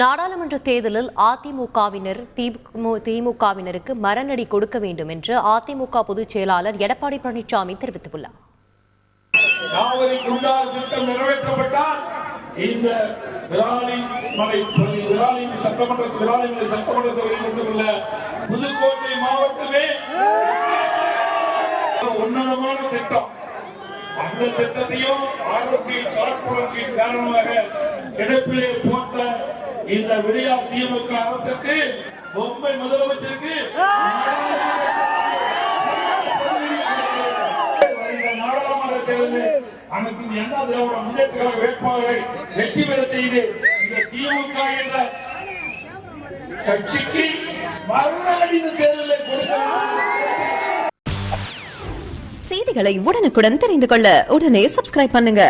நாடாளுமன்ற தேர்தலில் அதிமுகவினர் திமுகவினருக்கு மரணடி கொடுக்க வேண்டும் என்று அதிமுக பொதுச் செயலாளர் எடப்பாடி பழனிசாமி தெரிவித்துள்ளார். காவிரி குண்டாறு திட்டம் நிறைவேற்றப்பட்டால் இந்த சட்டமன்ற தொகுதி மட்டுமல்ல, புதுக்கோட்டை மாவட்டமே உன்னதமான திட்டம். அந்த திட்டத்தையும் அரசியல் காழ்ப்புணர்ச்சியின் காரணமாக கிடப்பிலே போட்ட இந்த விடியா திமுக அரசுக்கு மும்பை முதலமைச்சருக்கு நாடாளுமன்ற தேர்தலில் அனைத்து அண்ணா திராவிட முன்னேற்ற கழக வேட்பாளரை வெற்றி பெற செய்து இந்த திமுக என்ற கட்சிக்கு மறுநாள் தேர்தலை கொடுக்க. செய்திகளை உடனுக்குடன் தெரிந்து கொள்ள உடனே சப்ஸ்கிரைப் பண்ணுங்க.